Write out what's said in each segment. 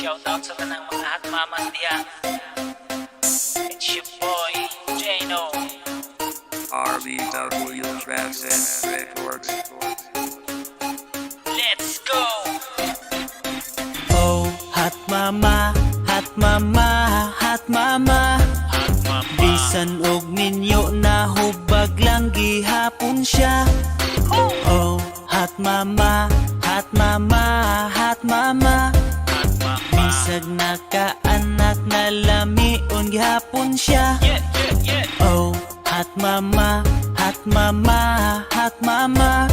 Shout out sa tanang mga hatmamas diya. It's your boy, Jano. RBW Tracks and Records. Let's go! Oh, hot mama, hot mama, hot mama. Bisan og ninyo na hubag lang gihapon siya. Oh, hot mama, hot mama, hot mama. Bisag nakaanak na lamion gihapon siya. Oh, hot mama, hot mama, hot mama.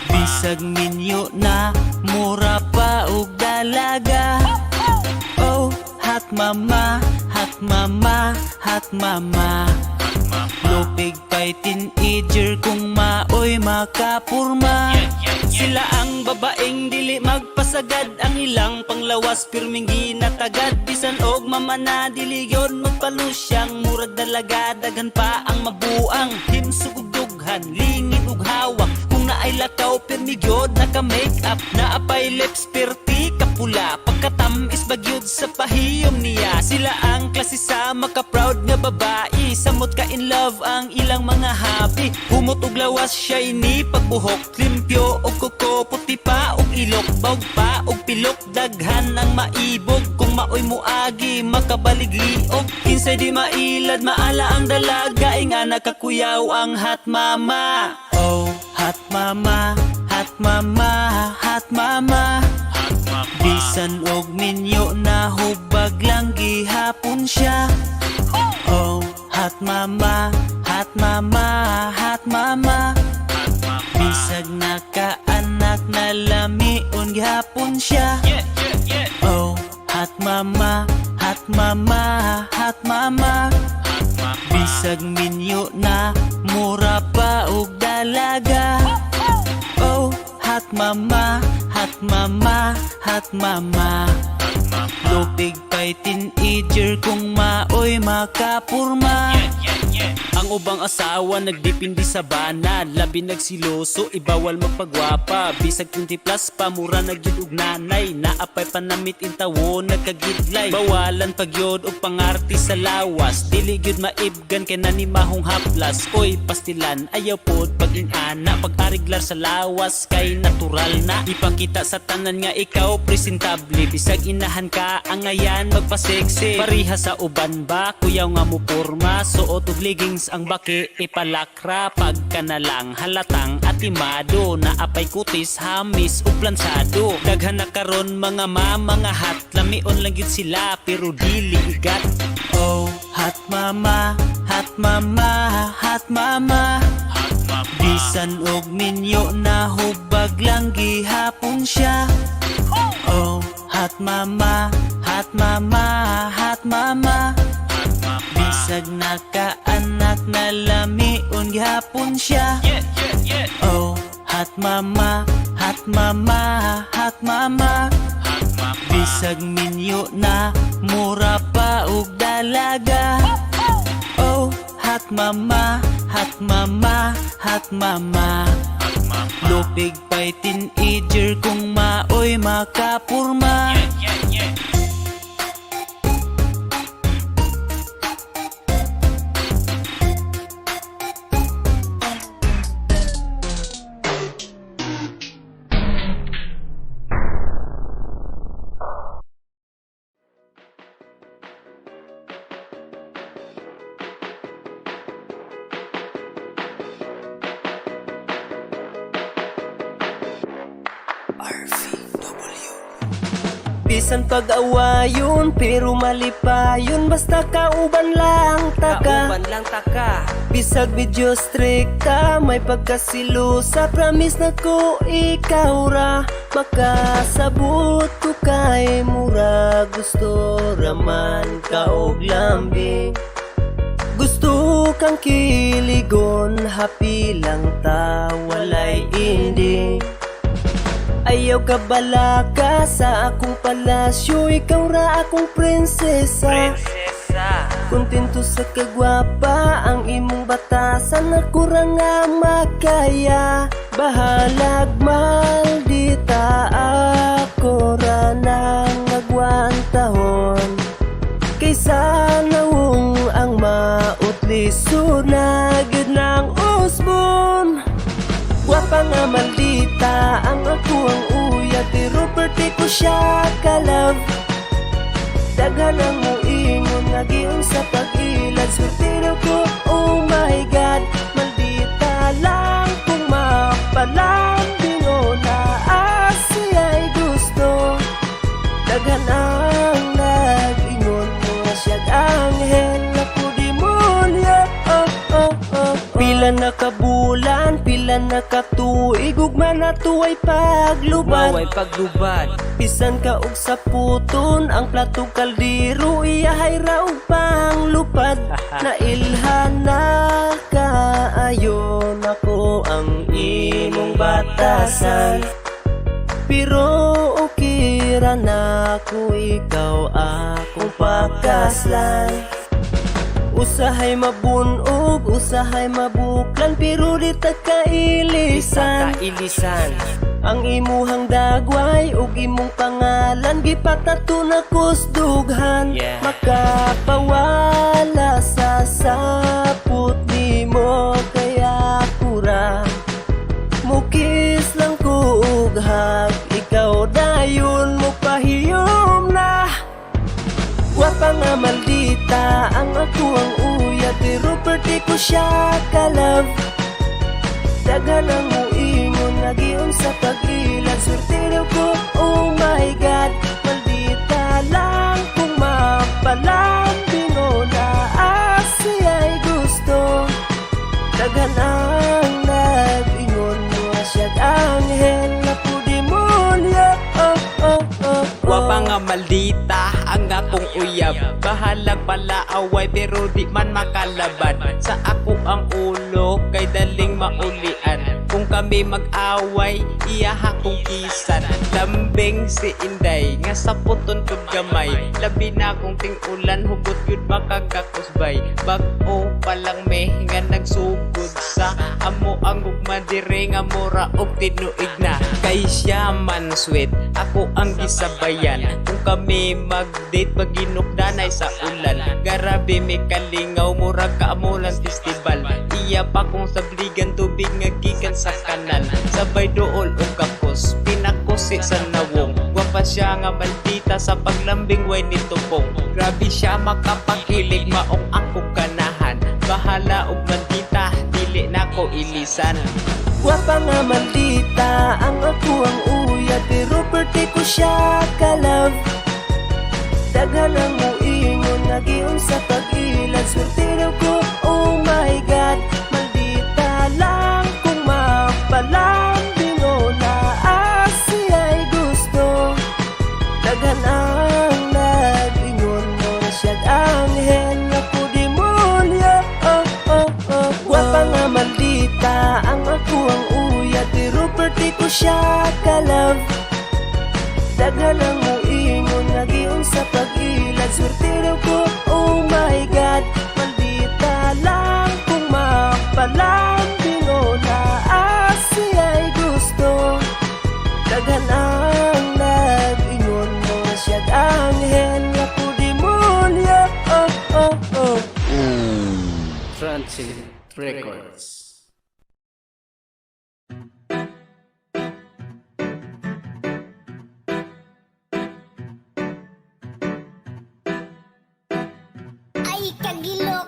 Bisag minyo na mura pa og dalaga. Oh, hot mama, hot mama, hot mama. Lupig pa'y teenager kung maoy makapurma. Sila ang babaeng dili magpasagad, ang ilang panglawas pirming ginatagad. Bisan og mama na dili yon magpalusyang, murag dalaga daghan pa ang mabuang. Himsug ug dughan, lingid ug hawak, kung naay lakaw pirmi gyud naka-make up. Naapay lips perti kapula, pagkatamis bagyod sa pahiyom niya. Sila ang klase sa maka-proud nga babae, samot ka in love ang ilang mga hobby. Humot og lawas shiny pagbuhok, limpyo og kuko, puti pa og ilok, bawg pa og pilok, daghan ang maibog. Kung maoy muagi makabaligli og kinsay di mailad, maala ang dalaga, inga nakakuyaw ang hot mama. Oh, hot mama, hot mama, hot mama. Bisan og minyo na hubag lang gihapon siya. Oh, hot mama, hot mama, hot mama. Bisag nakaanak na lamion gihapon siya. Oh, hot mama, hot mama, hot mama. Bisag minyo na mura pa og dalaga. Oh, hot mama, hot mama, hot mama. Lupig pa'y teenager kung maoy makapurma. Ang ubang asawa nagdipindi sa bana, labi nagsiloso, ibawal magpagwapa. Bisag 20 plus pa, mura nagyud og nanay, naapay panamit intawo nagkagidlay. Bawalan pagyod og pangarti sa lawas, dili gyud maibgan kay nanimahong haplas. Oy pastilan, ayaw pod pag-inana, pag-ariglar sa lawas kay natural na. Ipakita sa tanan nga ikaw presentable, bisag inahan ka ang ayan magpa-sexy. Pariha sa uban ba, kuyaw nga mo porma, suot og leggings ang baki ipalakra. Pagka na lang halatang atimado, naapay kutis, hamis ug plansado. Daghan na karon mga mga hot, lamion lang gyud sila pero dili igat. Oh, hot mama, hot mama, hot mama. Bisan og minyo na hubag lang gihapon siya. Oh, hot mama, hot mama, hot mama. Bisag nakaanak na lamion gihapon siya. Oh, hot mama, hot mama, hot mama. Bisag minyo na mura pa og dalaga. Oh, hot mama, hot mama, hot mama. Lupig pa'y teenager kung maoy makapurma. Bisan pag-awayon pero malipayon, basta kauban lang taka. Bisag medyo strikta, may pagkasilusa, promise na ko ikaw ra. Makasabot ko kay mura, gusto raman ka og lambing. Gusto kang kiligon, happy lang ta, walay ending. Ayaw ka balaka sa akong palasyo, ikaw ra akong prinsesa. Kontento sa kagwapa ang imong batasan, ako ra nga makaya. Bahalag maldita, ako ra nang nagwan Wapa nga maldita ang ako ang uyab, pero perti ko siya ka-love. Daghan ang muingon nga giun sa pag-ilad, surtiro ko, oh my God. Maldita lang kung mapalambing o naasiya'y gusto. Daghan ang nag-ingon mo nga siya'y anghel na po demonyo. Pila na kabulan, pila na katuig, ugma na tuway paglubad. Bisan ka og sa puton, ang plato kaldero iyahay raog pang lupad. Nailhan na kaayon ako ang imong batasan, pero okay ra na ko ikaw akong pakaslan. Usahay mabunog, usahay mabuklan, pero di ta kailisan. Ang imuhang dagway ug imong pangalan gipatato na kusdughan. Makapawala sa sapot nimo, kaya kura mukis lang ko ug hag, ikaw dayon mo pahiyom na. Wapa nga maldita ang ako ang uyab, pero perti ko siya ka-love. Daghan ang muingon nga giun sa pag-ilad, surtiro ko, oh my God. Maldita lang kung mapalambing o naasiya'y gusto. Daghan ang nag-ingon mo nga siya'y anghel na po demonyo. Wapa nga maldita ang akong uyab, bahalag palaaway pero di man makalaban. Sa ako ang ulo kay daling maulian, kung kami mag-away iyaha kong kisan. Lambing si Inday nga sa puton kog gamay, labi na kong ting-ulan hugot yun makagakusbay. Bag-o palang may nga nagsugod sa amo ang ugma dire nga mura og tinuig na. Kay siya man sweet, ako ang gisabayan, kung kami mag-date paginukdanay sa ulan. Garabi may kalingaw murag kaamulan festival, iya pa kong sabligan tubig nga gikan sa kanal. Sabay dool o kapos, pinakusi sa nawong. Wapa siya nga maldita sa paglambing way ni tupong. Grabe siya makapakilig maong ako ganahan, bahala og maldita dili nako ilisan. Wapa nga maldita ang ako ang uyab, pero perti ko siya ka-love. Daghan ang muingon nga giun sa pag-ilad, surtiro ko, oh my God. Maldita lang kung mapalambing o naasiya'y gusto. Daghan ang nag-ingon mo nga siya'y anghel na po demonyo. Wapa nga maldita ang ako ang uyab, pero perti ko siya ka-love. Daghan ang muingon nga giun sa pag-ilad, surtiro ko, oh my God. Maldita lang kung mapalambing o naasiya'y gusto. Daghan ang nag-ingon mo nga siya'y anghel na po demonyo. Transit Records. Ay, kagilok!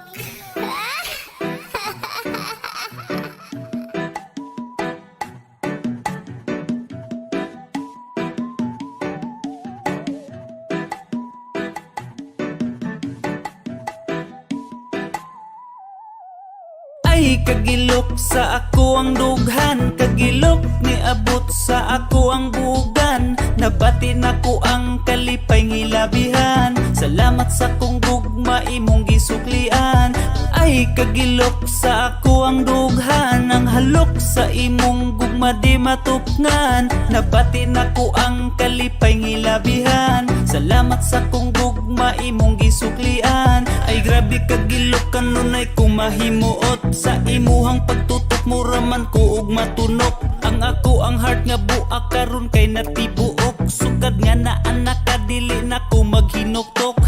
Ay kagilok sa ako ang dughan, kagilok ni abot sa ako ang bugan. Nabati nako ang kalipay ngilabihan, salamat sa kong gugma imong gisuklian. Ay kagilok sa ako ang dughan, ang halok sa imong gugma di matupngan. Nabati nako ang kalipay ngilabihan, salamat sa kong gugma imong gisuklian. Ay grabe kagilok kanunay kung mahimuot, sa imuhang pagtutok mo raman ko og matunok. Ang ako ang heart nga buak karon kay natibuok, sugad nga na anak kadili na ko maghinuktok.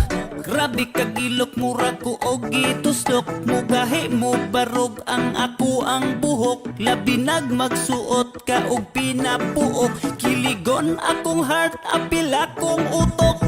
Grabe kagilok mura ko og gitustok, mugahi mo barog ang ako ang buhok. labi magsuot ka og pinapuok. Kiligon akong heart, apil akong utok.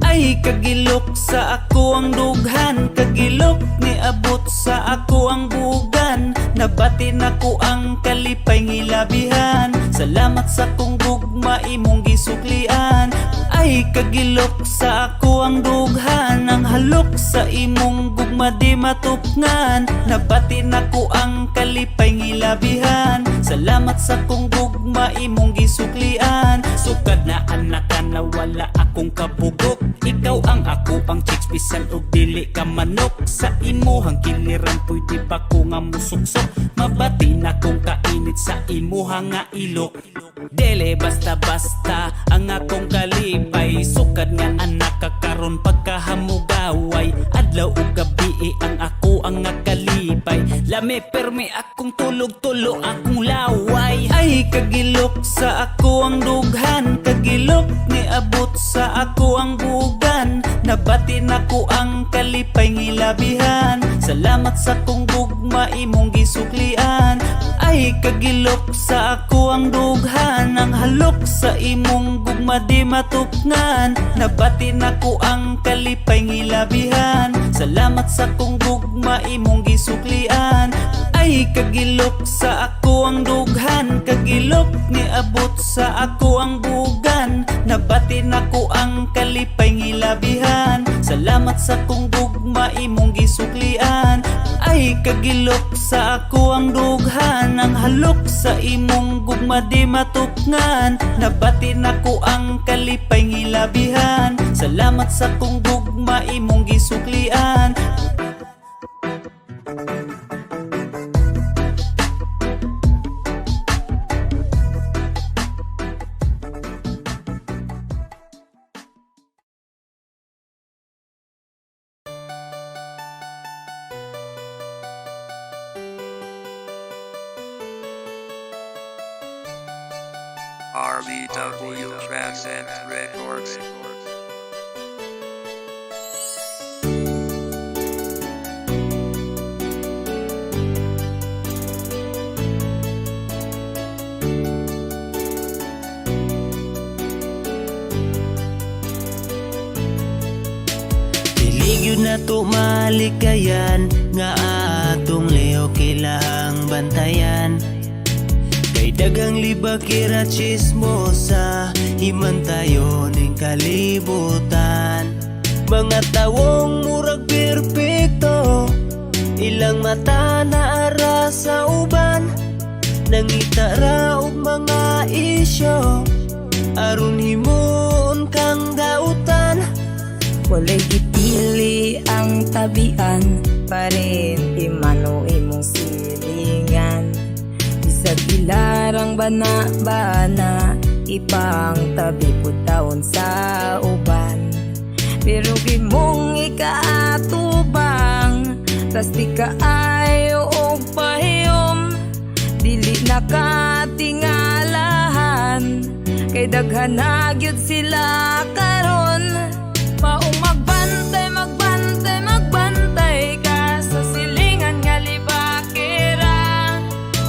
Ay kagilok sa ako ang dughan, kagilok ni abot sa ako ang bugan. Nabati nako ang kalipay ngilabihan, salamat sa kong gugma imong gisuklian. Ay kagilok sa ako ang dughan, ang halok sa imong gugma di matupngan. Nabati nako ang kalipay ngilabihan, salamat sa kong gugma imong gisuklian. Sukad na anak ka na wala akong kabugok, ikaw ang ako pang chicks bisan og dili ka manok. Sa imuhang kiliran pwede pa ko nga musuksok, mabati na kong kainit sa imuhang nga ilok. Dele basta-basta ang akong kalipay, sukad nga anak ka karon pagkahamugaway. Adlaw ug gabi ang ako ang nga kalipay, lami permi akong tulog-tulo akong laway. Ay kagilok sa ako ang dughan, kagilok ni abot sa ako ang bugan. Nabati nako ang kalipay ngilabihan, salamat sa kong gugma imong gisuklian. Ay kagilok sa ako ang dughan, ang halok sa imong gugma di matupngan. Nabati nako ang kalipay ngilabihan, salamat sa kong gugma imong gisuklian. Ay kagilok sa ako ang dughan, kagilok ni abot sa ako ang bugan. Nabati nako ang kalipay ngilabihan, salamat sa kong gugma imong gisuklian. Ay kagilok sa ako ang dughan, ang halok sa imong gugma di matupngan. Nabati nako ang kalipay ngilabihan, salamat sa kong gugma imong gisuklian. RBW Transcend Records. Iligyo na to malikayan, nga atong leo kilahang bantayan. Kay dagang libakira chismosa, himantayo ning kalibutan. Mga tawong murag perpekto, ilang mata na ara sa uban. Nangita ra og mga isyo, aron himuon kang dautan. Walay gipili ang tabian, parin imano imong silingan. Bisag ilarang bana-bana, ipang tabi po taon sa uban. Pero gimong ikaatubang, tas di kaayo og pahiyom. Dili nakatingalahan, kay daghan na gyud sila karon. Maong magbantay, magbantay, magbantay ka sa silingan nga libakira.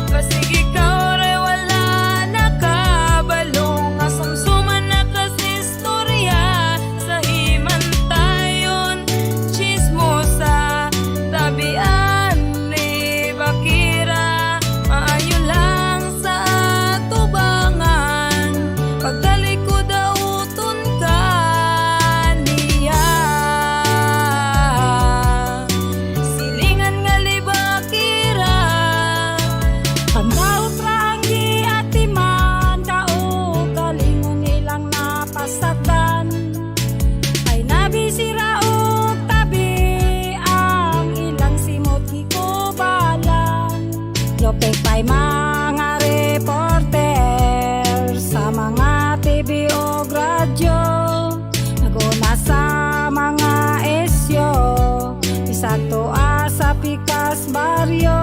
Basig ikaw ray wala nakabalong, asumsuman na kasi istorya. Sa himantayon, chismosa, tabian, libakira. Maayo lang sa atubangan, pagdali ko dauton ka. Ay mga reporter sa mga TV o radyo, naguna sa mga esyo, isagto sa pikas baryo.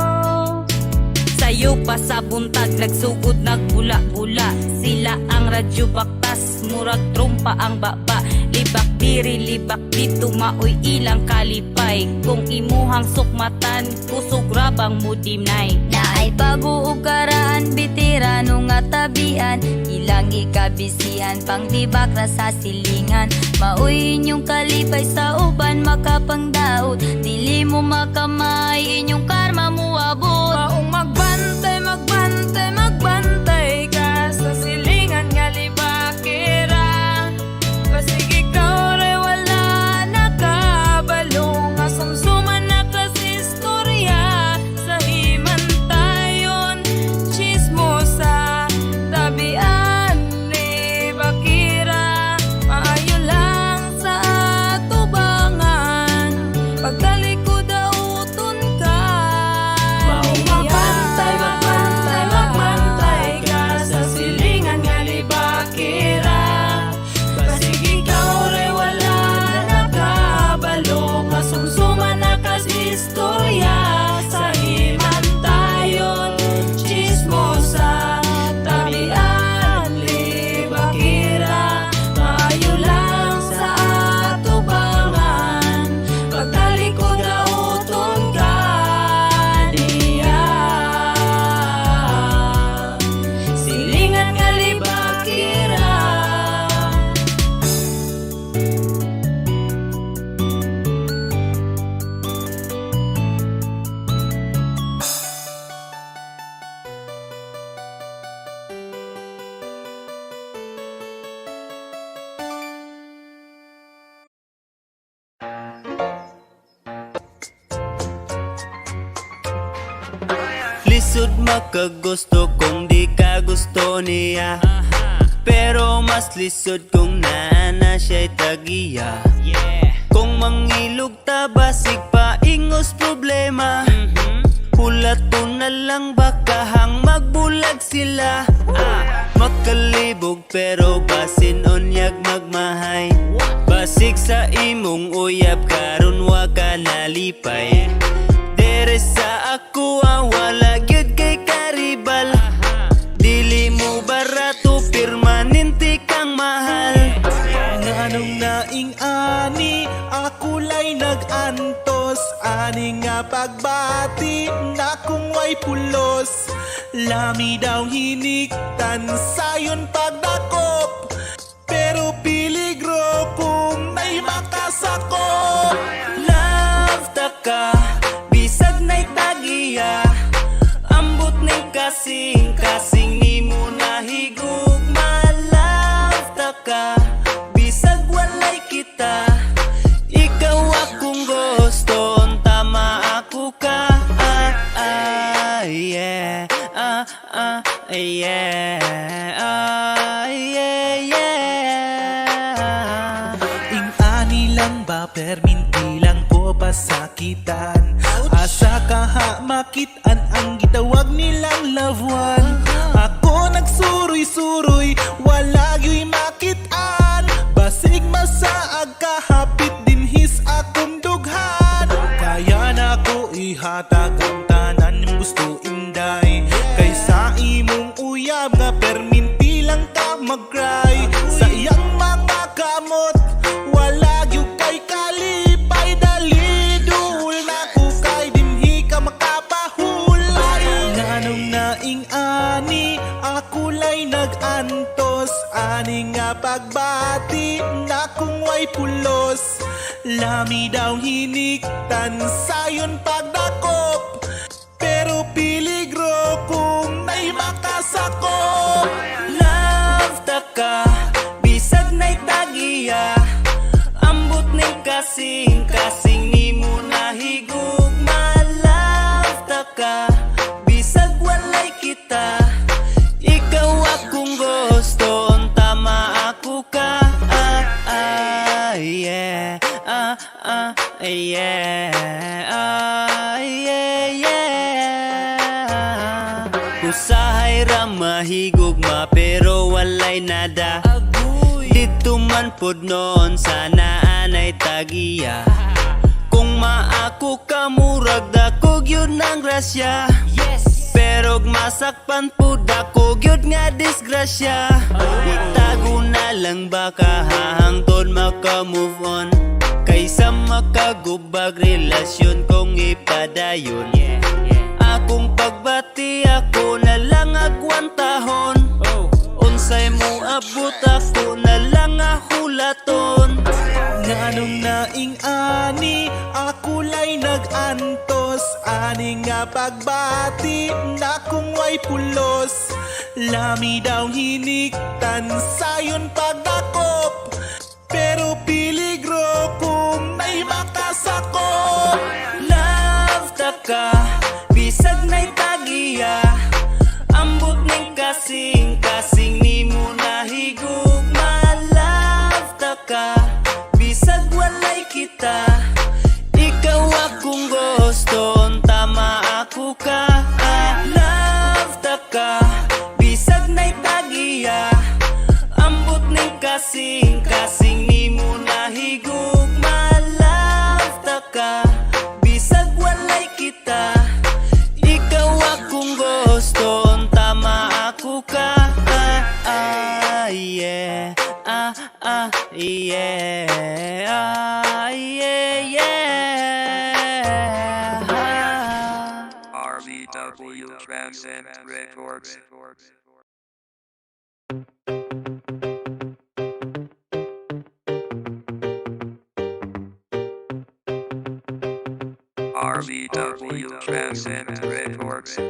Sayo pa sa buntag, nagsugod nagbula-bula, sila ang radyo baktas, murag trumpa ang baba. libak diri libak dito maoy ilang kalipay. Kung imuhang sukmatan kusog rabang mudimnay. Naay bago ug karaan bitirano nga tabian, ilang ikabisihan pang libak ra sa silingan. Maoy inyong kalipay sa uban makapangdaot, dili mo makamay inyong karma mo abot. Maong magbantay magbantay magbantay ka sa silingan nga libakira. Basig ikaw ray wala nakabalo nga sumsuman na kasi istorya. Sa himantayon chismosa tabian ni bakira. Maayo lang sa atubangan pagtalikod dauton ka. Magbantay magbantay magbantay ka sa silingan nga libakira. Basig ikaw ray wala nakabalo nga sumsuman na kasi istorya. Sa himantayon chismosa tabian libakira. Maayo lang sa atubangan pagtalikod dauton ka niya. Silingan nga libakira. Lisod makagusto kung di ka gusto niya, pero mas lisod kung naana siya'y tagiya. Kung mangilog ta basig pa ingos problema, hulato na lang bakahang magbulag sila. Makalibog pero basin onyag magmahay, basig sa imong uyab karon wa ka nalipay. Dere sa ako wala gyud kay karibal, dili mo barato permanente kang mahal. Nganong naing ani ako lay nag-antos, ani nga pagbati na kung way pulos. Lami daw hiniktan sayon pagdakop, pero piligro kung may makasakop. Love ta ka bisag na'y tagiya, ambot na'y kasing kasing ni mo nahigugma. Love ta ka bisag walay kita, ikaw akong gusto tama ako ka. Yeah, yeah. Ing-ani lang ba perminti lang ko pasakitan, asa kaha makitan ang gitawag nilang love one. Ako nagsuroy-suroy wala gyu'y makitan, basig masaag kahapit din his akong dughan. Kaya na ko ihatag ang tanan ng gusto inday, kaysa imong uyab nga perminti lang ka mag-cry. Sa iyang mga kamot wala gyud kay kalipay, dalidul na ko kay dinhi ka makapahulay. Nganong naing ani ako lay nag-antos, ani nga pagbati na kung way pulos. Lami daw hiniktan sayon pagdakop, pero piligro kung may makasakop. Love ta ka bisag na'y tagiya, ambot na'y kasing kasing ni mo nahigugma. Love ta ka bisag walay kita, ikaw akong gusto tama ako ka. Yeah, yeah. Usahay ra mahigugma pero walay nada, dito man pod noon sana anay tagiya. Kung maako ka murag dako gyud ng grasya, pero masakpan pod ako gyud nga disgrasya. Itago na lang baka hahangton maka-move on kaysa makagubag relasyon kong ipadayon. Akong pagbati ako na lang agwantahon, unsay mo abot ako na lang ahulaton. Nganong naing ani, ako lay nag-antos. Ani nga pagbati, na kung way pulos. Lami daw hiniktan, sayon pagdakop. Pero piligro kung may makasakop. Love ta ka, bisag na'y tagiya. Ambot ning kasing ni mo nahigugma. Love ta ka, bisag walay kita. Ikaw akong guston, tama ako ka. Love ta ka, bisag na'y tagiya. Ambot ning kasing ni mo nahigugma. Love ta ka, bisag walay kita. Ikaw akong guston, tama ako ka. Yeah, yeah. RBW Transcend Records. RBW Transcend Records.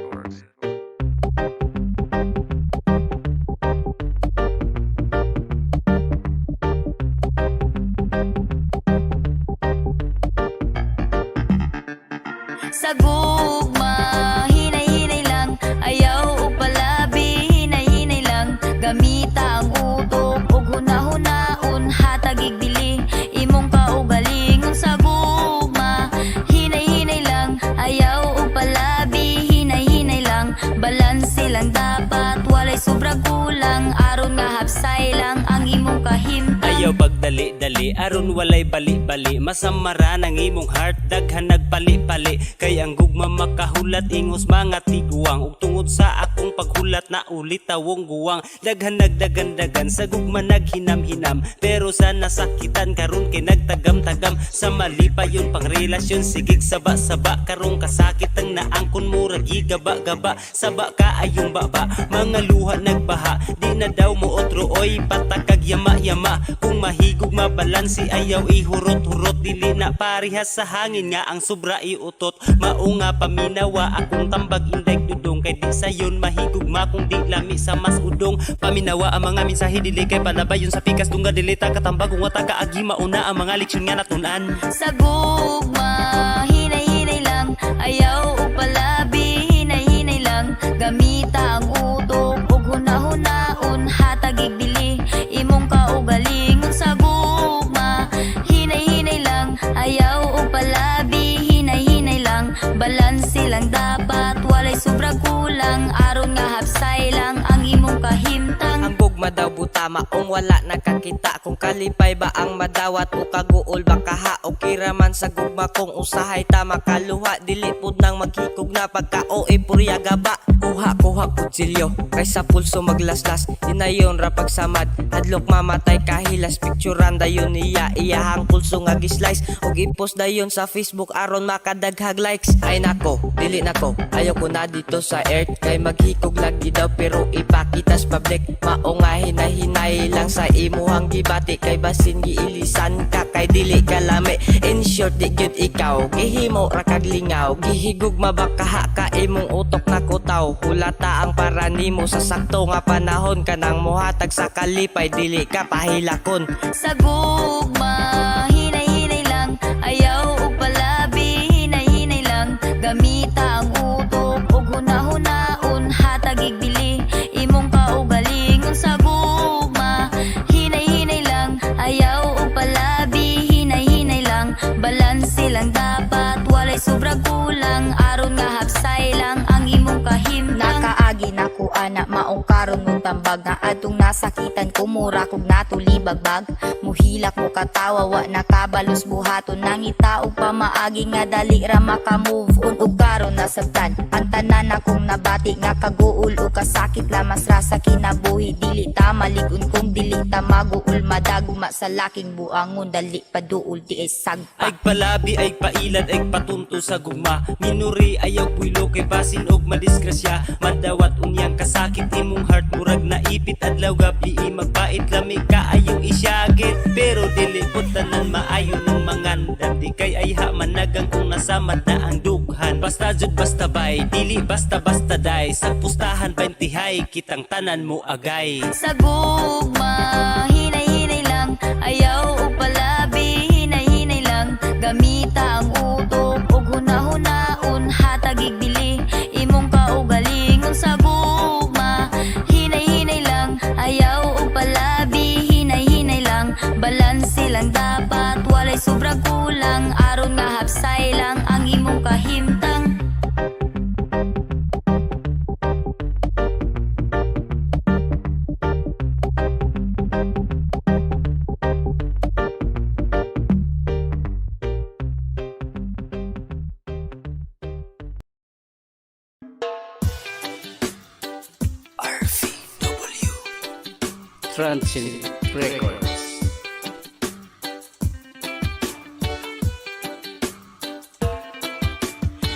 Sa gugma, hinay-hinay lang. Ayaw o palabi, hinay-hinay lang. Gamita ang utok, ug huna-hunaon. Hatagig dili, imong kaugalingon. Sa gugma, hinay-hinay lang. Ayaw o palabi, hinay-hinay lang. Balanse lang dapat, walay sobra kulang. Aron nga hapsay lang ang imong kahimtang. Ayaw pagdali-dali, aron walay bali-bali. Masamara ng imong heart, daghan nagpali-pali. Kay ang gugma makahulat, ingos mga tiguang. Ug tungod sa akong paghulat na ulit tawong guwang. Daghan nagdagan-dagan, sa gugma naghinam-hinam. Pero sa nasakitan karon kay nagtagam-tagam. Sa mali pa yun pang relasyon, sigig saba-saba. Karong kasakit ang naangkon mo, ragi gaba-gaba. Saba ka ayong baba, mga luha nagbaha. Di na daw mo otro, oy patakag yama-yama. Kung mahigog mabalansi, ayaw ihurot-hurot. Dili na parihas sa hangin nga ang sobra iutot. Mao nga paminawa, akong tambag inday dudong. Kay di sayon mahigugma kung di lami sa mas udong. Paminawa ang mga mensahe, dili kay palabayon sa pikas. Dunga dilita katambag kung wata kaagi, mauna ang mga leksyon nga natunan. Sa gugma, hinay-hinay lang. Ayaw o palabi, hinay-hinay lang. Gamita ang utok, ug huna-hunaon. Hatagig dili, imong kaugalingon. Sa gugma, hinay-hinay lang. Ayaw o palabi, hinay-hinay lang. Balanse lang dapat, walay sobra kulang. Aron nga hapsay lang ang imong kahimtang. Ang gugma daw butama kung wala nakakita. Kung kalipay ba ang madawat o kaguol ba kaha. O kiraman sa gugma kung usahay tama kaluha. Dili pud nang maghikog na pagka o puryaga ba. Kuha kutsilyo kaysa pulso maglaslas. Hinayon ra pagsamad, hadlok mamatay kahilas. Picturean dayon niya, iyahang pulso nga gislice. Og i-post dayon sa Facebook aron makadaghag likes. Ay nako, dili nako, ayaw ko na dito sa earth. Kay maghikog lagi daw pero ipakitas public. Mao nga hinay-hinay lang sa imuhang gibati. Kay basin giilisan ka, kay dili ka lami. In short, di gyud ikaw, gihimo ra kag lingaw. Gihigog mabakaha ka imong utok na kutaw. Hulata ang para nimo sa sakto nga panahon. Kanang muhatag sa kalipay, dili ka pahilakon. Sa gugma, hinay-hinay lang. Ayaw o palabi, hinay-hinay lang. Gamita ang utok, ug huna-hunaon. Hatagig dili, imong kaugalingon. Sa gugma, hinay-hinay lang. Ayaw o palabi, hinay-hinay lang. Balanse lang dapat, walay sobra kulang. Aron nga hapsay lang ang imong kahimtang. Nakaagi na ko ana, maong karon mong tambag. Nga atong nasakitan ko, mura kog natulibagbag. Muhilak mo katawa, wa nakabalos buhaton. Nangita og pamaagi nga dali ra maka-move on. Ug karon nasabtan ang tanan akong nabati. Nga kaguol o kasakit lamas ra sa kinabuhi. Dili ta maligon kung dili ta ka maguul madagma sa laking buangon dali paduol di ay sagpa. Ay palabi, ay pailad, ay patunto sa gugma. Minuri, ayaw puilo kay basin og madisgrasya. Madawat unyang kasakit imong heart murag naipit adlaw gabi magpait lami ka ayong isyagit. Pero dili po tanan maayo ng mangandan. Di kay ay managang kung nasa mata ang dughan. Basta jud basta bay, dili basta basta day. Sa pustahan 20 hay, kitang tanan mo agay. Sa gugma, hinay-hinay lang, ayaw o palabi, hinay-hinay lang. Gamita ang utok, ug huna-hunaon, hatagig bili, imong kaugalingon. Sa gugma, hinay-hinay lang, ayaw o palabi, hinay-hinay lang. Balanse lang dapat, walay sobrang kulang, aron nga hapsay lang ang imong kahimtang. Transit Records.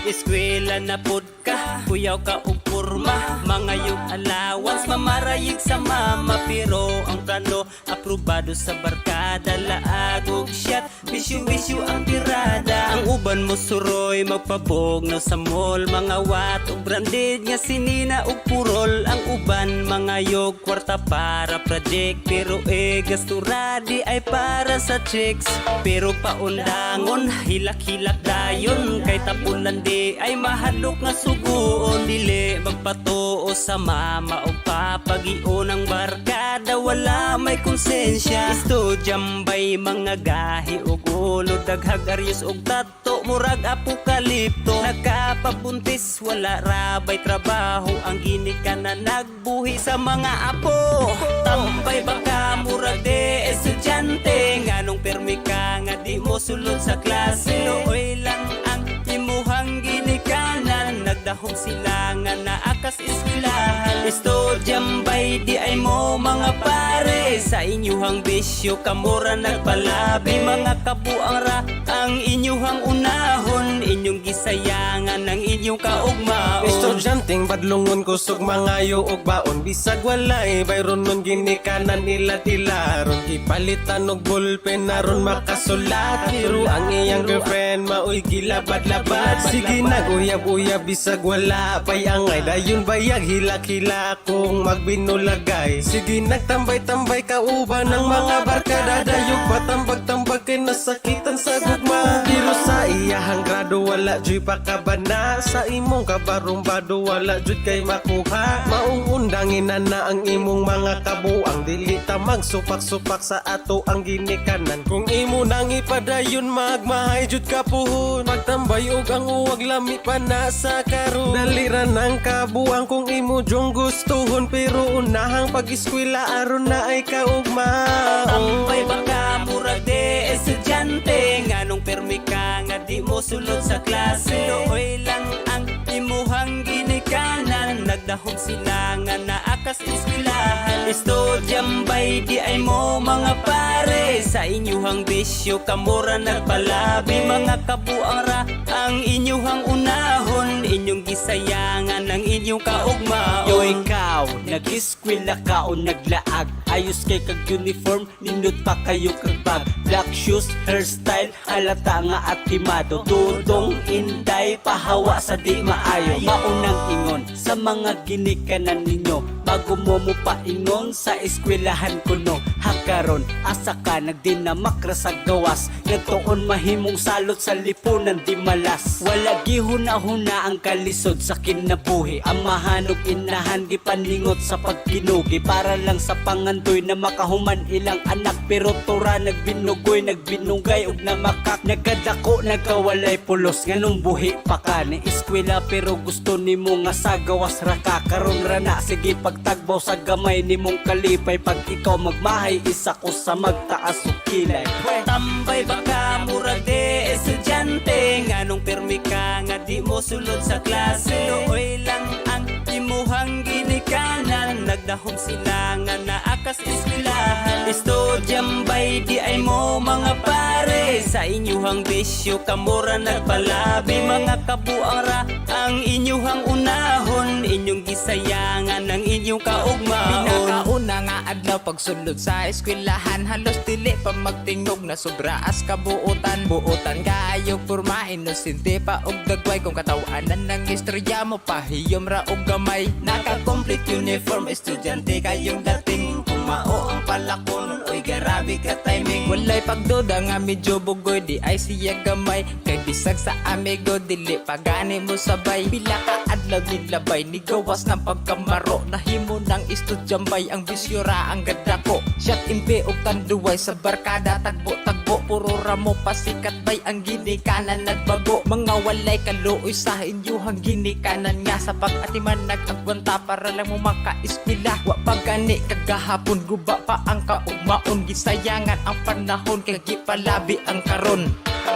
Eskwela na pod ka, kuyaw ka og porma. Mga yung allowance, mamarayig sa mama. Pero ang kano, aprobado sa barkada. Laag og shot, bisyo-bisyo ang tirada. Ang uban mo suroy, magpabognaw sa mall. Mga wat og branded nga sinina og purol. Ang uban, mga yog, kwarta para project. Pero gastura di ay para sa chicks. Pero paundangon, hilak-hilak dayon. Kay tapunan di ay mahadlok nga suguon. Dili magpatuo sa mama o papagion ang barkada. Wala may konsensya. Estudyambay mga gahi o ulo. Daghag aryos og tato, murag apokalipto. Nagkapabuntis, wala rabay trabaho. Ang ginikanan nagbuhi sa mga apo. Tambay baka murag de estudyante. Nganong permi ka nga di mo sulod sa klase. Nooy lang ang imuhang ginikanan. Nagdahom sila nga naakas eskwelahan. Estudyambay di ay mo mga pare. Sa inyuhang bisyo kamura nagpalabi. Mga kabuang ra ang inyuhang unahon. Inyong gisayangan ang inyong kaugmaon. Estudyanteng badlungon kusog mangayo og baon. Bisag walay bayron nun ginikanan nila tilaron. Ipalitan og bulpen naron makasulat. Pero ang iyang girlfriend maoy gilabad-labad. Sige naguyab-uyab bisag wala pay angay. Dayon bayag hilak-hilak kung magbinulagay. Sige nagtambay-tambay kauban ng mga barkada. Dayog patambag-tambag kay nasakitan sa gugma. Pero sa iyahang grado wala jud pakabana. Sa imong kabarumbado wala jud kay makuha. Mauundangin na ang imong mga kabuang. Dili ta magsupak-supak sa ato ang ginikanan. Kung imo nang ipadayon magmahay jud kapuhon. Magtambay og ang uwag lami pa na sa karon. Daliran ang kabuang kung imo jong gustuhon. Pero unahang pag-eskwela aron na ay kaugmaon. Tambay baka murag de estudyante. Nganong permi ka nga di mo sulod sa klase. Nooy lang ang imuhang ginikanan. Nagdahom sila nga naakas eskwelahan. Estudyambay di ay mo mga pare. Sa inyuhang bisyo kamura nagpalabi. Mga kabuang ra ang inyuhang unahon. Inyong gisayangan ang inyong kaugmaon. Yo ikaw, nag-eskwela ka o naglaag. Ayos kay kag uniform, nindot pa kayo kag bag. Black shoes, hairstyle, halata nga at timado. Tudong inday, pahawa sa di maayo. Maunang ingon sa mga ginikanan ninyo. Bago mo pa ingon sa eskwelahan ko no. Hakaron, asa ka nagdinamak ra sa gawas. Nagtuon mahimong salot sa lipunan di malas. Wala gihuna-huna ang kalisod sa kinabuhi. Amahan ug inahan gipaningot sa pagkinugi. Para lang sa pangandoy na makahuman ilang anak. Pero tura nagbinugoy, nagbinugay ug namakak. Nagkadako, nagkawalay pulos. Nganong buhi pa ka ni eskwela pero gusto nimo nga sa gawas ra ka. Karon ra na sige pagtagbaw sa gamay nimong kalipay. Pag ikaw magmahay isa ko sa magtaas ug kilay. Tambay baka murag de estudyante. Nganong permi ka nga di mo sulod sa klase. Nooy lang ang imuhang ginikanan. ginikanan, nagdahom sila nga naakas eskwelahan. Estudyambay di ay mo mga pare, sa inyuhang bisyo kamura nagpalabi. Mga kabuang ra ang inyuhang unahon, inyong gisayangan ang inyong kaugmaon. Pinakauna nga adlaw pagsulod sa eskwelahan, halos dili pa magtingog na sobra as kabuutan. Buutan kayo porma, inosente pa og dagway, kung katawanan ng istorya mo pahiyom ra og gamay. Naka-complete uniform, estudyante kayong dating, kumao ang palakon, oy garabi ka timing. Walay pagduda nga medyo bugoy, di ay siya gamay, kay bisag sa amigo dili pagani mo sabay. Pila ka adlaw nilabay, ni gawas ng pagkamaro, nahimo ng estudyambay ang bisyura ang ganda ko. Shot impe og tanduway sa barkada, tagbo-tagbo puro ramo pasikat bay ang ginikanan nagbago. Mga walay kaluoy sa inyuhang ginikanan nga, sa pag-atiman nag-agwanta para lang mo maka-eskwela. Wa pagani kagahapon, guba pa ang kaugmaon, gisayangan ang panahon kay gipalabi ang karon.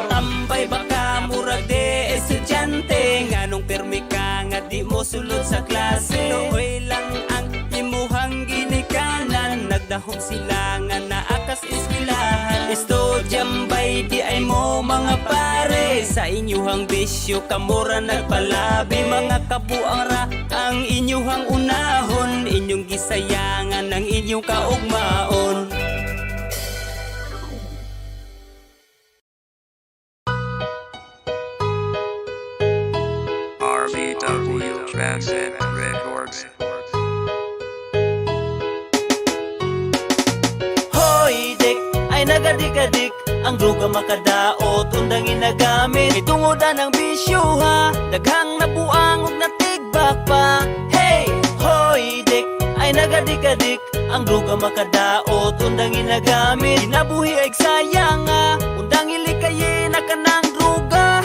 Tambay baka murag de estudyante, nganong permi ka nga di mo sulod sa klase. Luoy lang ang imuhang ginikanan, nagdahom sila nga naakas eskwelahan. Estudyambay di ay mo mga pare, sa inyuhang bisyo kamura nagpalabi. Mga kabuang ra ang inyuhang unahon, inyong gisayangan ang inyong kaugmaon. RBW Transcend Records. Hoy dik, ay nagadik-adik, ang droga makadaot, undang inagamit. Itungodan ng bisyo ha, daghang nabuang ug natigbak pa. Hey! Hoy dik, ay nagadik-adik, ang droga makadaot, undang inagamit. Ginabuhi ay sayang ha, undang ilikayin na kanang droga.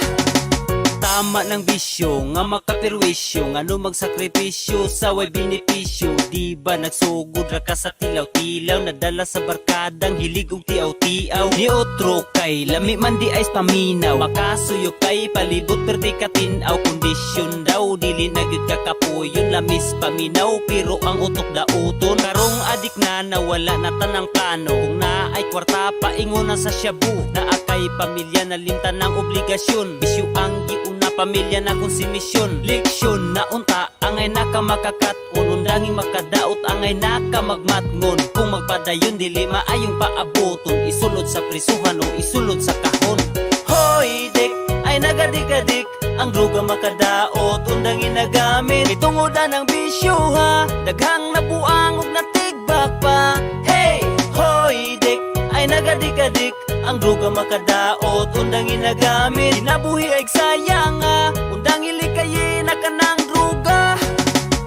Tama ng bisyo, nga makapirwisyo, nga no magsakripisyo sa way benepisyo. Di ba nagsugod ra ka sa tilaw-tilaw, nadala sa barkadang hilig og tiaw-tiaw. Ni otro kay lami man di ay paminaw, makasuyo kay palibot perdi ka tinaw. Kondisyon daw dili na gyud ka kapuyon, lamis paminaw pero ang utok dauton. Karong adik na nawala na tanang plano, kung naay kwarta paingon na sa shabu. Naakay pamilya na limtan ng obligasyon, bisyo ang giuna pamilya na kung si misyon. Leksyon na unta angay nakamakakat, unundanging makadaot angay nakamagmatngon. Kung magpadayon dili maayong paaboton, isulod sa prisuhan o isulod sa kahon. Hoy dik, ay nagadik-adik, ang droga makadaot, undang inagamit. Itungodan ng bisyo ha, daghang nabuang ug natigbak pa. Hey! Hoy dik, ay nagadik-adik, ang droga makadaot, undang inagamit. Ginabuhi ay sayang ha, undang ilikayin na kanang droga.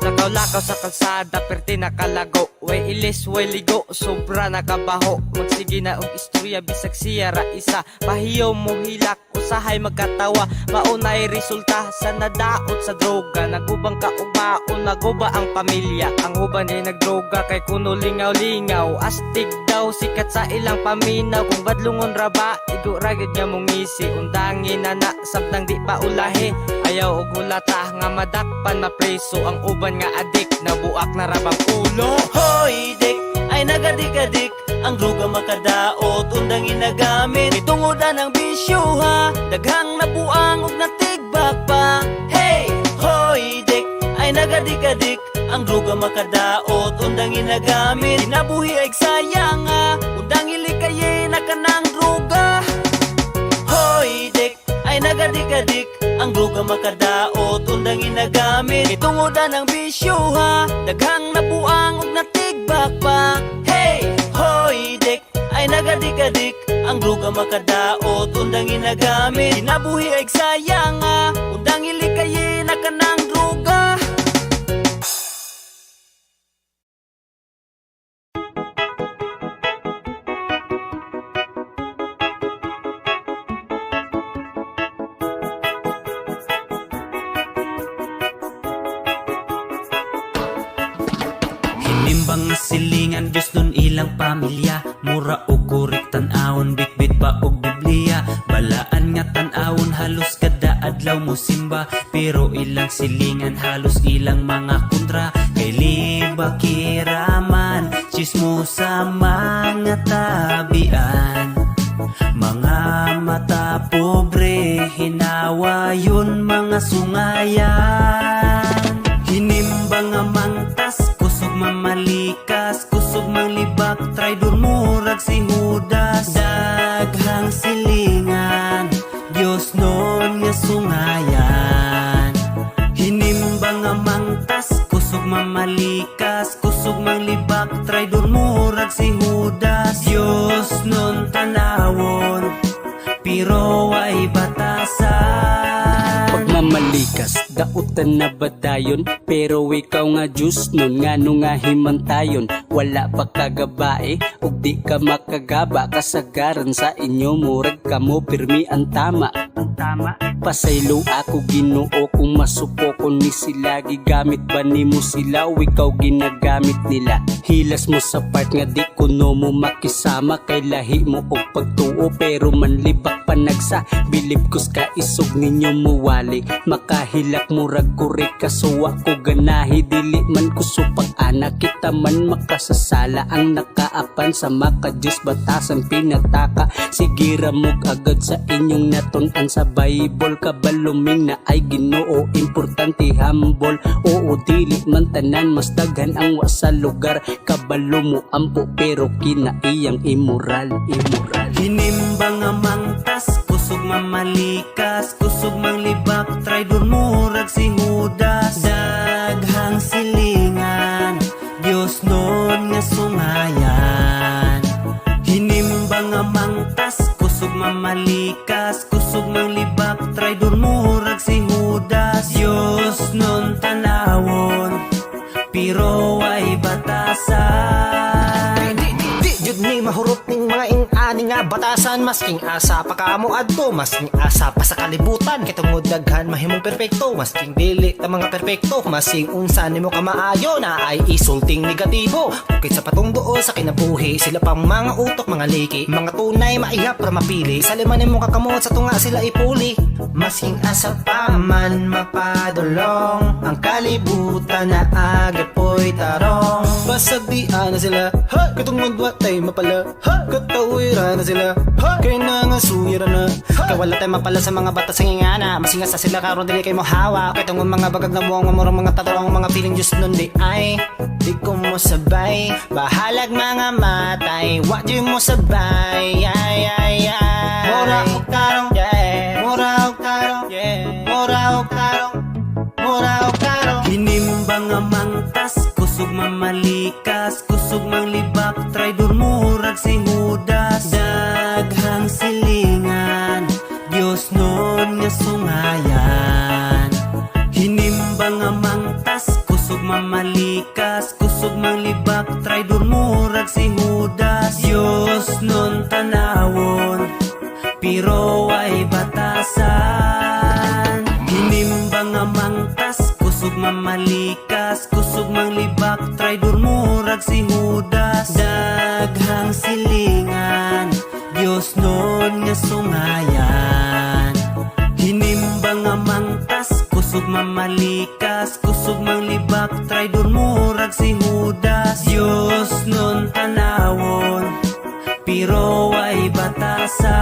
Lakaw-lakaw sa kalsada, perti nakalago, way ilis, way ligo, sobra nakabaho. Magsige na og istorya, bisag siya ra isa, pahiyo mo hilak, usahay magkatawa. Maunay resulta sa nadaot sa droga, nagubang kaugmaon, naguba ang pamilya. Ang huban ay nagdroga, kay kuno lingaw-lingaw, astig daw sikat sa ilang paminaw. Kung badlungon ra ba, igo ragid nga mong ngisi, undangin na na, sabdang di pa ulahi. Ayaw og hulata nga madakpan mapreso, ang uban nga adik, nabuak na rabang ulo. Hoy dik, ay nagadik-adik, ang droga makadaot, undang inagamit. Itungodan ng bisyo ha, daghang nabuang ug natigbak pa. Hey! Hoy dik, ay nagadik-adik, ang droga makadaot, undang inagamit. Ginabuhi ay sayang ha, undang ilikayin na kanang droga. Hoy dik, ay nagadik-adik, ang droga makadaot, undang inagamit. Itungodan ng bisyo ha, daghang nabuang ug natigbak pa. Hey! Hoy dik, ay nagadik-adik, ang droga makadaot, undang inagamit. Ginabuhi ay sayang ha, undang ilikayin na kanang droga. Hinimbang silingan Diyos nun ilang pamilya, mura o kurik tan-awon, bitbit pa og Biblia. Balaan nga tan-awon halos kada adlaw mo simba, pero ilang silingan halos ilang mga kontra. Kay pakiraman, chismosa mga tabian. Mga mata pobre, hinawa yun mga sungayan. Hinimbang nga mangtas, kusog mamalikas, kusog manglibak, traidor murag si Judas. Daghang silingan, Diyos nun nga sungayan. Hinimbang nga mangtas, kusog mamalikas, kusog manglibak, traidor murag si Judas. Diyos nun tanawon, pero ay batasan. Pagmamalikas, dautan na batayon, pero ikaw nga Diyos nun nga nung nga himantayon. Wala pa kagabae, ug di ka makagaba, kasagaran sa inyo murag kamo pirmi ang tama. Pasaylo ako Ginoo kung masupo ko ni sila, gigamit ba nimo sila o ikaw ginagamit nila? Hilas mo sa part nga di kuno mo makisama, kay lahi mo og pagtuo pero manlibak panagsa. Bilib kus ka isog ninyo muwali, makahilak murag kuri kasuwa ko ganahi, dili man kusupag anak kita man makasasala. Ang nakaapan sa maka Diyos batasan pinataka, sigira mog agad sa inyong natunan sa Bible. Kabaluming na ay Ginoo, importante humble. Oo dili man tanan, mas daghan ang wa sa lugar. Kabalo mo ampo pero kinaiyang immoral. Hinimbang nga mangtas, kusog mamalikas, kusog manglibak, traidor murag si Judas. Daghang silingan, Diyos nun nga sungayan. Hinimbang nga mangtas, kusog mamalikas, kusog manglibak, traidor murag si Judas. Diyos nun tanawon, pero ay batasan. Di jud ni mahurot ning mga ing-ani nga batasan, masking asa pa kamo adto, masking asa pa sa kalibutan, kitungod daghan mahimong perpekto, masking dili ta mga perpekto, masing unsa nimo ka maayo na ay isulting negatibo. Ukit sa patong duo sa kinabuhi, sila pang mga utok, mga liki, mga tunay maihap para mapili, sa lima nimo kakamot sa tunga sila ipuli. Masking asa pa man mapadulong, ang kalibutan na agapoy tarong. Basag di na sila, ha! Katungod watay mapala, ha! Katawiran na sila, ha! Kaya na nga suyira na, ha! Kaya wala tayo mapala sa mga bata sa ngingana, masingas sa sila karon dili kay mo hawa. Kaya tungod mga bagag na buwang mamurang mga tatarong, mga feeling Diyos nun di ay di ko mo sabay, bahalag mga matay, wag di mo sabay, ay ay ay. Mura o karong, yeah. Mura o karong, yeah. Mura o karong, mura o karong. Hinimbang nga mangtas, kusog mamalikas, kusog manglibak, traidor murag si Judas. Daghang silingan, Diyos nun nga sungayan. Hinimbang nga mangtas, kusog mamalikas, kusog manglibak, traidor murag si Judas. Diyos nun tanawon, pero ay batasan. Hinimbang nga mangtas, kusog mamalikas, kusog manglibak, traidor murag si Judas. Daghang silingan, Diyos nun nga sungayan. Hinimbang nga mangtas, kusog mamalikas, kusog manglibak, traidor murag si Judas. Diyos nun tanawon, pero ay batasan.